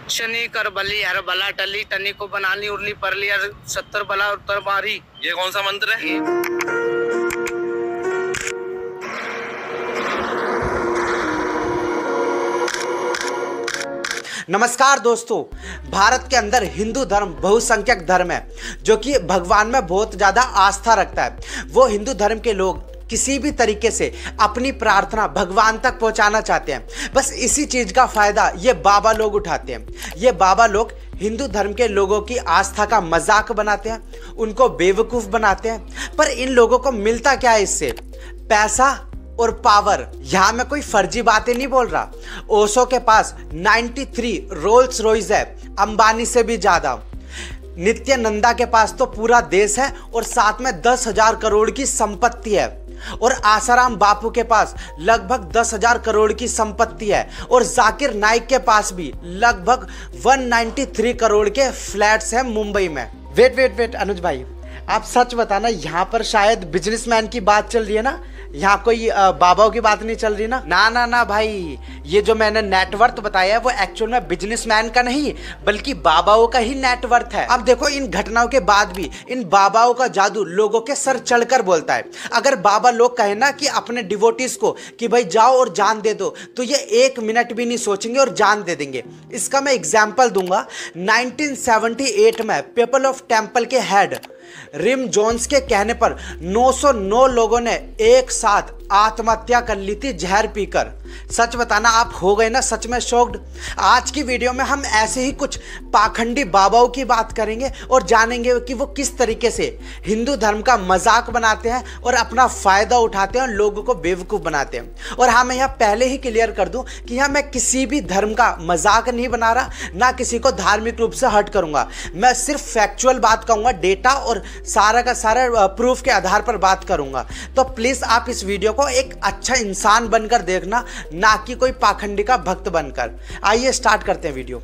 शनि कर बली हर बला टली टनी को बनानी उर्ली परली हर 70 बला उत्तर मारी। ये कौन सा मंत्र है? नमस्कार दोस्तों, भारत के अंदर हिंदू धर्म बहुसंख्यक धर्म है जो कि भगवान में बहुत ज़्यादा आस्था रखता है। वो हिंदू धर्म के लोग किसी भी तरीके से अपनी प्रार्थना भगवान तक पहुंचाना चाहते हैं। बस इसी चीज़ का फ़ायदा ये बाबा लोग उठाते हैं। ये बाबा लोग हिंदू धर्म के लोगों की आस्था का मजाक बनाते हैं, उनको बेवकूफ़ बनाते हैं। पर इन लोगों को मिलता क्या है इससे? पैसा और पावर। यहां मैं कोई फर्जी बातें नहीं बोल रहा। ओशो के पास 93 रोल्स रॉयस है, अंबानी से भी ज्यादा। नित्यानंदा के पास तो पूरा देश है और साथ में 10,000 करोड़ की संपत्ति है। और आसाराम बापू के पास लगभग 10,000 करोड़ की संपत्ति है। और जाकिर नाइक के पास भी लगभग 193 करोड़ के फ्लैट्स हैं मुंबई में। वेट अनुज भाई, आप सच बताना, यहाँ पर शायद बिजनेसमैन की बात चल रही है ना? यहाँ कोई बाबाओं की बात नहीं चल रही ना? ना भाई, ये जो मैंने नेटवर्थ बताया है वो एक्चुअल में बिजनेसमैन का नहीं बल्कि बाबाओं का ही नेटवर्थ है। अब देखो, इन घटनाओं के बाद भी इन बाबाओं का जादू लोगों के सर चढ़कर बोलता है। अगर बाबा लोग कहे ना कि अपने डिवोटीज को कि भाई जाओ और जान दे दो, तो ये 1 मिनट भी नहीं सोचेंगे और जान दे देंगे। इसका मैं एग्जाम्पल दूंगा। 1978 में पीपल ऑफ टेम्पल के हेड रिम जोन्स के कहने पर 909 लोगों ने एक साथ आत्महत्या कर ली थी जहर पीकर। सच बताना, आप हो गए ना सच में शॉक्ड? आज की वीडियो में हम ऐसे ही कुछ पाखंडी बाबाओं की बात करेंगे और जानेंगे कि वो किस तरीके से हिंदू धर्म का मजाक बनाते हैं और अपना फायदा उठाते हैं और लोगों को बेवकूफ़ बनाते हैं। और हाँ, मैं यहाँ पहले ही क्लियर कर दूं कि यहाँ मैं किसी भी धर्म का मजाक नहीं बना रहा, ना किसी को धार्मिक रूप से हर्ट करूंगा। मैं सिर्फ फैक्चुअल बात कहूँगा, डेटा और सारा का सारा प्रूफ के आधार पर बात करूंगा। तो प्लीज़ आप इस वीडियो को एक अच्छा इंसान बनकर देखना, ना कि कोई पाखंडी का भक्त बनकर। आइए स्टार्ट करते हैं वीडियो।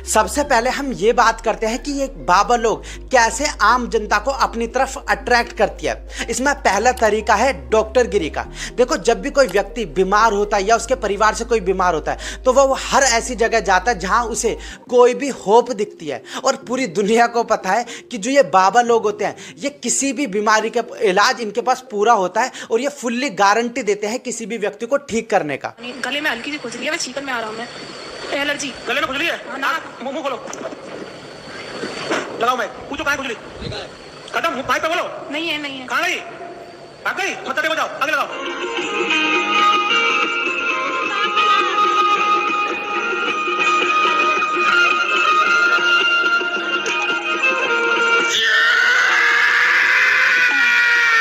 सबसे पहले हम ये बात करते हैं कि ये बाबा लोग कैसे आम जनता को अपनी तरफ अट्रैक्ट करती है। इसमें पहला तरीका है डॉक्टर गिरी का। देखो, जब भी कोई व्यक्ति बीमार होता है या उसके परिवार से कोई बीमार होता है तो वो हर ऐसी जगह जाता है जहां उसे कोई भी होप दिखती है। और पूरी दुनिया को पता है कि जो ये बाबा लोग होते हैं, ये किसी भी बीमारी का इलाज इनके पास पूरा होता है और ये फुल्ली गारंटी देते हैं किसी भी व्यक्ति को ठीक करने का। गले में हल्की सी खुजली है, मैं छींकन में आ रहा हूँ। मैं एलर्जी गले में खुजली है? मुंह खोलो, लगाओ। मैं पूछो कहाँ खुजली? खत्म, मुंह पाइप पे बोलो। नहीं है कहाँ गई? भाग गई? मत देखो, जाओ आगे लगाओ।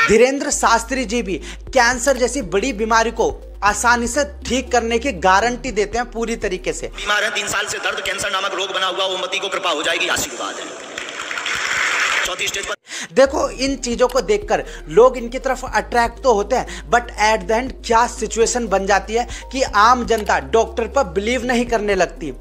धीरेन्द्र शास्त्री जी भी कैंसर जैसी बड़ी बीमारी को आसानी से ठीक करने की गारंटी देते हैं पूरी तरीके से। बीमार है 3 साल से, दर्द कैंसर नामक रोग बना हुआ, ओमती को कृपा हो जाएगी, आशीर्वाद है। 4थी स्टेज पर देखो, इन चीजों को देखकर लोग इनकी तरफ अट्रैक्ट तो होते हैं, बट एट द एंड क्या सिचुएशन बन जाती है कि आम जनता डॉक्टर पर बिलीव नहीं करने लगती।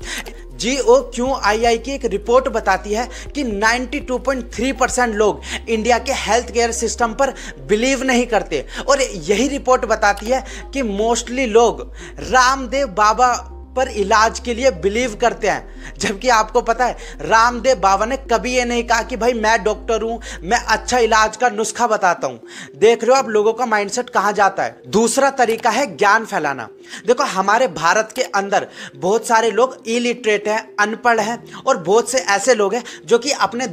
GOQII की एक रिपोर्ट बताती है कि 92.3% लोग इंडिया के हेल्थ केयर सिस्टम पर बिलीव नहीं करते। और यही रिपोर्ट बताती है कि मोस्टली लोग रामदेव बाबा पर इलाज के लिए बिलीव करते हैं। जबकि आपको पता है, रामदेव बाबा ने कभी ये नहीं कहा कि भाई मैं डॉक्टर हूं, मैं अच्छा इलाज का नुस्खा बताता हूं। देख रहे हो आप लोगों का माइंडसेट कहां जाता है। दूसरा तरीका है ज्ञान फैलाना। देखो, हमारे भारत के अंदर बहुत सारे लोग इलिटरेट हैं, अनपढ़ हैं, और बहुत से ऐसे लोग हैं जो कि अपने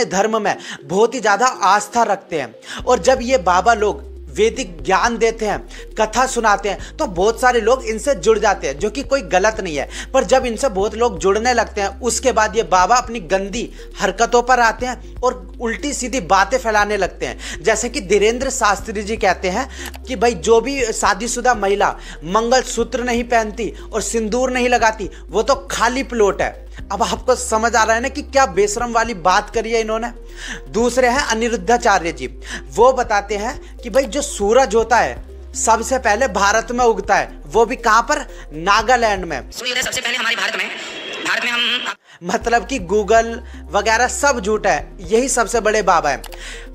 धर्म में बहुत ही ज्यादा आस्था रखते हैं। और जब ये बाबा लोग वैदिक ज्ञान देते हैं, कथा सुनाते हैं, तो बहुत सारे लोग इनसे जुड़ जाते हैं, जो कि कोई गलत नहीं है। पर जब इनसे बहुत लोग जुड़ने लगते हैं, उसके बाद ये बाबा अपनी गंदी हरकतों पर आते हैं और उल्टी सीधी बातें फैलाने लगते हैं। जैसे कि धीरेन्द्र शास्त्री जी कहते हैं कि भाई जो भी शादीशुदा महिला मंगलसूत्र नहीं पहनती और सिंदूर नहीं लगाती, वो तो खाली प्लॉट है। अब आपको समझ आ रहा है ना कि क्या बेशरम वाली बात करी है इन्होंने। दूसरे हैं अनिरुद्धाचार्य जी। वो बताते हैं कि भाई जो सूरज होता है सबसे पहले भारत में उगता है, वो भी कहां पर? नागालैंड में। सूर्योदय सबसे पहले हमारे भारत में भारत में हम मतलब कि गूगल वगैरह सब झूठ है, यही सबसे बड़े बाबा हैं।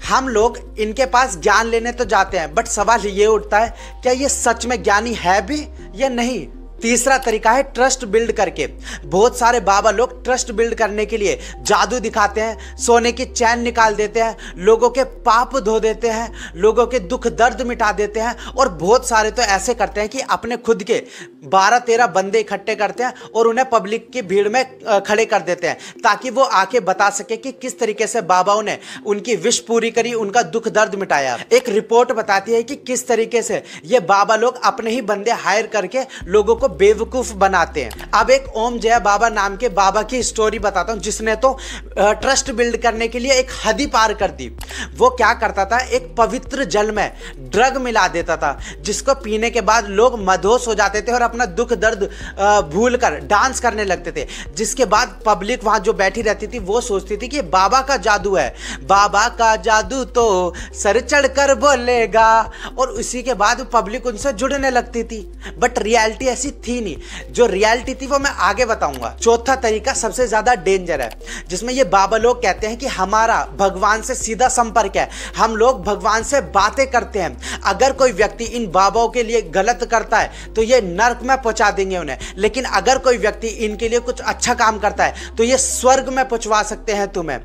हम लोग इनके पास ज्ञान लेने तो जाते हैं, बट सवाल ये उठता है क्या ये सच में ज्ञानी है भी या नहीं। तीसरा तरीका है ट्रस्ट बिल्ड करके। बहुत सारे बाबा लोग ट्रस्ट बिल्ड करने के लिए जादू दिखाते हैं, सोने की चैन निकाल देते हैं, लोगों के पाप धो देते हैं, लोगों के दुख दर्द मिटा देते हैं, और बहुत सारे तो ऐसे करते हैं कि अपने खुद के 12-13 बंदे इकट्ठे करते हैं और उन्हें पब्लिक की भीड़ में खड़े कर देते हैं ताकि वो आके बता सके कि किस तरीके से बाबाओं ने उनकी विश पूरी करी, उनका दुख दर्द मिटाया। एक रिपोर्ट बताती है कि किस तरीके से ये बाबा लोग अपने ही बंदे हायर करके लोगों को बेवकूफ बनाते हैं। अब एक ओम जय बाबा नाम के बाबा की स्टोरी बताता हूं, जिसने तो ट्रस्ट बिल्ड करने के लिए एक हद ही पार कर दी। वो क्या करता था, एक पवित्र जल में ड्रग मिला देता था, जिसको पीने के बाद लोग मदहोश हो जाते थे और अपना दुख दर्द भूलकर डांस करने लगते थे। जिसके बाद पब्लिक वहां जो बैठी रहती थी वो सोचती थी कि बाबा का जादू है, बाबा का जादू तो सर चढ़कर बोलेगा, और उसी के बाद पब्लिक उनसे जुड़ने लगती थी। बट रियलिटी ऐसी थी नहीं, जो रियलिटी थी वो मैं आगे बताऊंगा। चौथा तरीका सबसे ज्यादा डेंजर है, जिसमें ये बाबा लोग कहते हैं कि हमारा भगवान से सीधा संपर्क है, हम लोग भगवान से बातें करते हैं। अगर कोई व्यक्ति इन बाबाओं के लिए गलत करता है तो ये नर्क में पहुंचा देंगे उन्हें, लेकिन अगर कोई व्यक्ति इनके लिए कुछ अच्छा काम करता है तो ये स्वर्ग में पहुंचवा सकते हैं तुम्हें।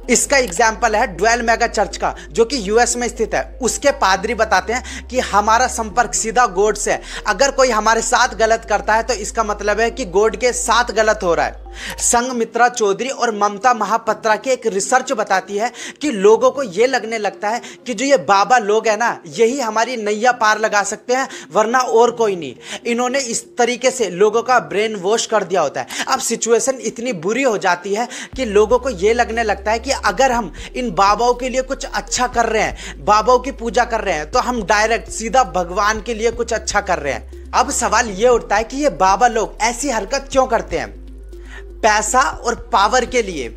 इसका एग्जाम्पल है ड्वेल मेगा चर्च का, जो कि यूएस में स्थित है। उसके पादरी बताते हैं कि हमारा संपर्क सीधा गॉड से है, अगर कोई हमारे साथ गलत करता है तो इसका मतलब है कि गॉड के साथ गलत हो रहा है। संगमित्रा चौधरी और ममता महापात्रा की एक रिसर्च बताती है कि लोगों को यह लगने लगता है कि जो ये बाबा लोग हैं ना, यही हमारी नैया पार लगा सकते हैं, वरना और कोई नहीं। इन्होंने इस तरीके से लोगों का ब्रेन वॉश कर दिया होता है। अब सिचुएशन इतनी बुरी हो जाती है कि लोगों को यह लगने लगता है कि अगर हम इन बाबाओं के लिए कुछ अच्छा कर रहे हैं, बाबाओं की पूजा कर रहे हैं, तो हम डायरेक्ट सीधा भगवान के लिए कुछ अच्छा कर रहे हैं। अब सवाल यह उठता है कि ये बाबा लोग ऐसी हरकत क्यों करते हैं? पैसा और पावर के लिए।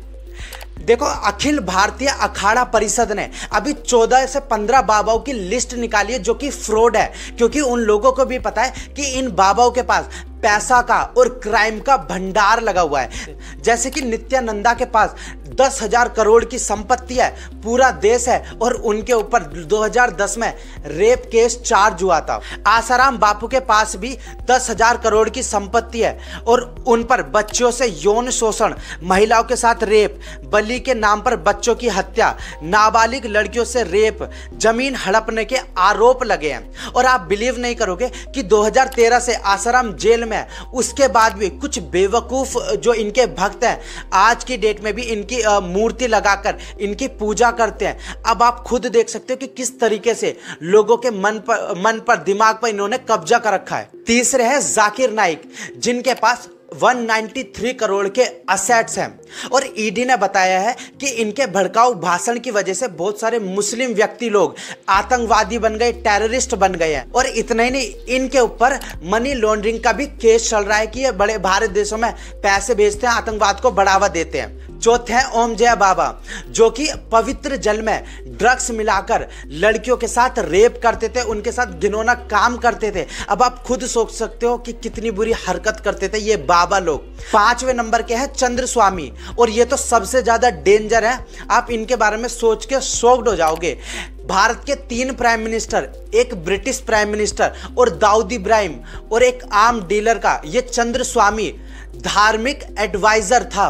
देखो, अखिल भारतीय अखाड़ा परिषद ने अभी 14 से 15 बाबाओं की लिस्ट निकाली है जो कि फ्रॉड है, क्योंकि उन लोगों को भी पता है कि इन बाबाओं के पास पैसा का और क्राइम का भंडार लगा हुआ है। जैसे कि नित्यानंदा के पास 10,000 करोड़ की संपत्ति है, पूरा देश है, और उनके ऊपर 2010 में रेप केस चार्ज हुआ था। आसाराम बापू के पास भी 10,000 करोड़ की संपत्ति है और उन पर बच्चों से यौन शोषण, महिलाओं के साथ रेप, बलि के नाम पर बच्चों की हत्या, नाबालिग लड़कियों से रेप, जमीन हड़पने के आरोप लगे हैं। और आप बिलीव नहीं करोगे कि 2013 से आसाराम जेल में, उसके बाद भी कुछ बेवकूफ जो इनके भक्त हैं आज की डेट में भी इनकी मूर्ति लगाकर इनकी पूजा करते हैं। अब आप खुद देख सकते हो कि किस तरीके से लोगों के मन पर दिमाग पर इन्होंने कब्जा कर रखा है। तीसरे हैं जाकिर नाइक, जिनके पास 193 करोड़ के असेट्स हैं, और ईडी ने बताया है कि इनके भड़काऊ भाषण की वजह से बहुत सारे मुस्लिम व्यक्ति लोग आतंकवादी बन गए, टेररिस्ट बन गए हैं। और इतना ही नहीं, इनके ऊपर मनी लॉन्ड्रिंग का भी केस चल रहा है कि ये बड़े भारत देशों में पैसे भेजते हैं, आतंकवाद को बढ़ावा देते हैं। चौथे हैं ओम जय बाबा, जो कि पवित्र जल में ड्रग्स मिलाकर लड़कियों के साथ रेप करते थे, उनके साथ घिनौना काम करते थे। अब आप खुद सोच सकते हो कि कितनी बुरी हरकत करते थे ये बाबा लोग। 5वें नंबर के हैं चंद्र स्वामी, और ये तो सबसे ज्यादा डेंजर है। आप इनके बारे में सोच के शॉक्ड हो जाओगे। भारत के 3 प्राइम मिनिस्टर, एक ब्रिटिश प्राइम मिनिस्टर और दाऊद इब्राहिम और एक आर्म डीलर का ये चंद्र स्वामी धार्मिक एडवाइजर था।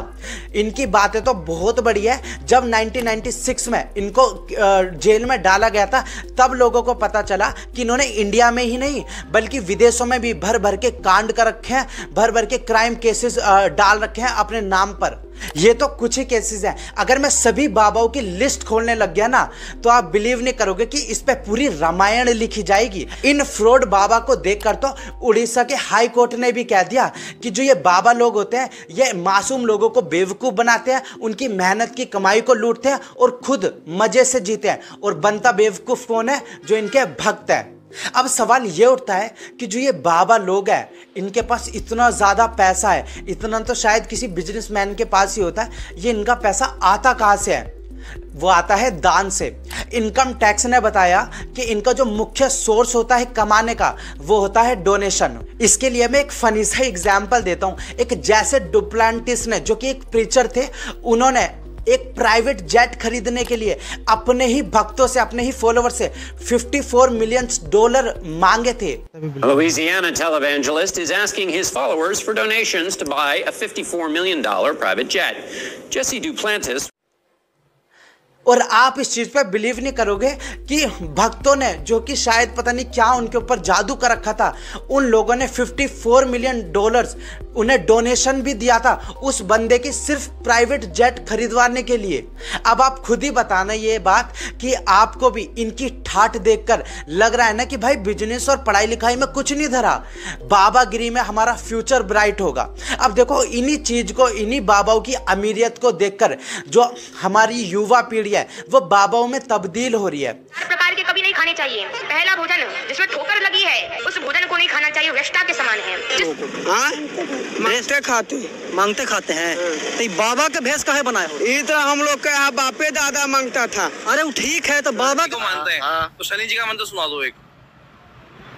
इनकी बातें तो बहुत बड़ी है। जब 1996 में इनको जेल में डाला गया था, तब लोगों को पता चला कि इन्होंने इंडिया में ही नहीं बल्कि विदेशों में भी भर भर के कांड कर रखे हैं, भर भर के क्राइम केसेस डाल रखे हैं अपने नाम पर। ये तो कुछ ही केसेस हैं। अगर मैं सभी बाबाओं की लिस्ट खोलने लग गया ना, तो आप बिलीव नहीं करोगे कि इस पे पूरी रामायण लिखी जाएगी। इन फ्रॉड बाबा को देखकर तो उड़ीसा के हाई कोर्ट ने भी कह दिया कि जो ये बाबा लोग होते हैं, ये मासूम लोगों को बेवकूफ बनाते हैं, उनकी मेहनत की कमाई को लूटते हैं और खुद मजे से जीते हैं। और बनता बेवकूफ कौन है? जो इनके भक्त है। अब सवाल ये उठता है कि जो ये बाबा लोग हैं, इनके पास इतना ज़्यादा पैसा है, इतना तो शायद किसी बिजनेसमैन के पास ही होता है, ये इनका पैसा आता कहाँ से है? वो आता है दान से। इनकम टैक्स ने बताया कि इनका जो मुख्य सोर्स होता है कमाने का वो होता है डोनेशन। इसके लिए मैं एक फनी सा एग्जाम्पल देता हूँ। एक जैसे डुप्लांटिस ने, जो कि एक प्रीचर थे, उन्होंने एक प्राइवेट जेट खरीदने के लिए अपने ही भक्तों से, अपने ही फॉलोवर से $54 मिलियन मांगे थे। A Louisiana televangelist is asking his followers for donations to buy a $54 million private jet. Jesse Duplantis. और आप इस चीज पे बिलीव नहीं करोगे कि भक्तों ने, जो कि शायद पता नहीं क्या उनके ऊपर जादू कर रखा था, उन लोगों ने $54 मिलियन उन्हें डोनेशन भी दिया था उस बंदे की सिर्फ प्राइवेट जेट खरीदवाने के लिए। अब आप खुद ही बताना ये बात कि आपको भी इनकी ठाठ देखकर लग रहा है ना कि भाई बिजनेस और पढ़ाई लिखाई में कुछ नहीं धरा, बाबागिरी में हमारा फ्यूचर ब्राइट होगा। अब देखो इन्हीं चीज को, इन्हीं बाबाओं की अमीरियत को देखकर जो हमारी युवा पीढ़ी है वो बाबाओं में तब्दील हो रही है। हर प्रकार के कभी नहीं खाने चाहिए। पहला भोजन जिसमें ठोकर लगी है उस भोजन को नहीं खाना चाहिए, व्यष्टा के समान है। मांगते खाते हैं तो बाबा के भेष काहे बनाए हो? ये तो हम लोग के यहाँ बापे दादा मांगता था। अरे वो ठीक है तो बाबा को मानते हैं। तो शनि जी का मंत्र सुना दो एक।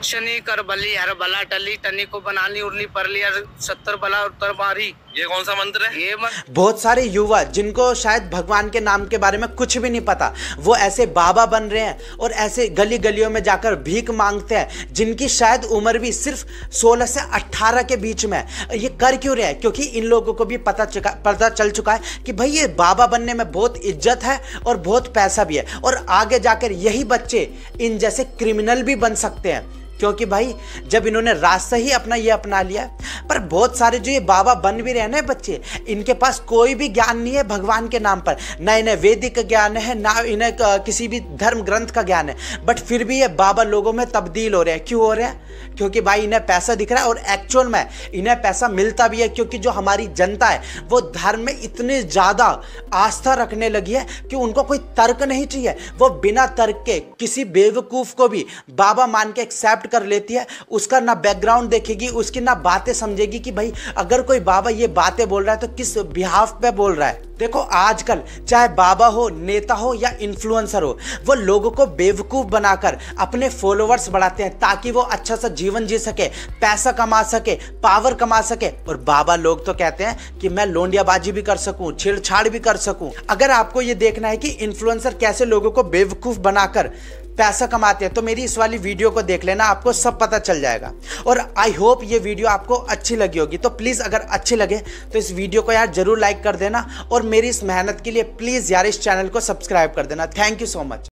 शनि कर बली हर बला टली, टनी को बनानी उर्ली परली हर 70 बला उत्तर मारी। ये कौन सा मंत्र है? ये बहुत सारे युवा जिनको शायद भगवान के नाम के बारे में कुछ भी नहीं पता, वो ऐसे बाबा बन रहे हैं और ऐसे गली गलियों में जाकर भीख मांगते हैं, जिनकी शायद उम्र भी सिर्फ 16 से 18 के बीच में है। ये कर क्यों रहे हैं? क्योंकि इन लोगों को भी पता चल चुका है कि भाई ये बाबा बनने में बहुत इज्जत है और बहुत पैसा भी है, और आगे जाकर यही बच्चे इन जैसे क्रिमिनल भी बन सकते हैं, क्योंकि भाई जब इन्होंने रास्ता ही अपना ये अपना लिया। पर बहुत सारे जो ये बाबा बन भी रहे हैं ना बच्चे, इनके पास कोई भी ज्ञान नहीं है भगवान के नाम पर, ना इन्हें वैदिक ज्ञान है, ना इन्हें किसी भी धर्म ग्रंथ का ज्ञान है, बट फिर भी ये बाबा लोगों में तब्दील हो रहे हैं। क्यों हो रहे हैं? क्योंकि भाई इन्हें पैसा दिख रहा है, और एक्चुअल में इन्हें पैसा मिलता भी है, क्योंकि जो हमारी जनता है वो धर्म में इतनी ज़्यादा आस्था रखने लगी है कि उनको कोई तर्क नहीं चाहिए। वो बिना तर्क के किसी बेवकूफ़ को भी बाबा मान के एक्सेप्ट कर लेती है। उसका ना बैकग्राउंड देखेगी, उसकी ना बातें समझेगी कि भाई अगर कोई बाबा ये बातें बोल रहा है तो किस बिहाफ पे बोल रहा है। देखो आजकल चाहे बाबा हो, नेता हो या इन्फ्लुएंसर हो, वो लोगों को बेवकूफ़ बनाकर अपने फॉलोअर्स बढ़ाते हैं ताकि वो अच्छा सा जीवन जी सके, पैसा कमा सके, पावर कमा सके। और बाबा लोग तो कहते हैं कि मैं लोंडियाबाजी भी कर सकूं, छेड़छाड़ भी कर सकूं। अगर आपको ये देखना है कि इन्फ्लुएंसर कैसे लोगों को बेवकूफ़ बनाकर पैसा कमाते हैं, तो मेरी इस वाली वीडियो को देख लेना, आपको सब पता चल जाएगा। और आई होप ये वीडियो आपको अच्छी लगी होगी। तो प्लीज़ अगर अच्छी लगे तो इस वीडियो को यार जरूर लाइक कर देना, और मेरी इस मेहनत के लिए प्लीज़ यार इस चैनल को सब्सक्राइब कर देना। Thank you so much.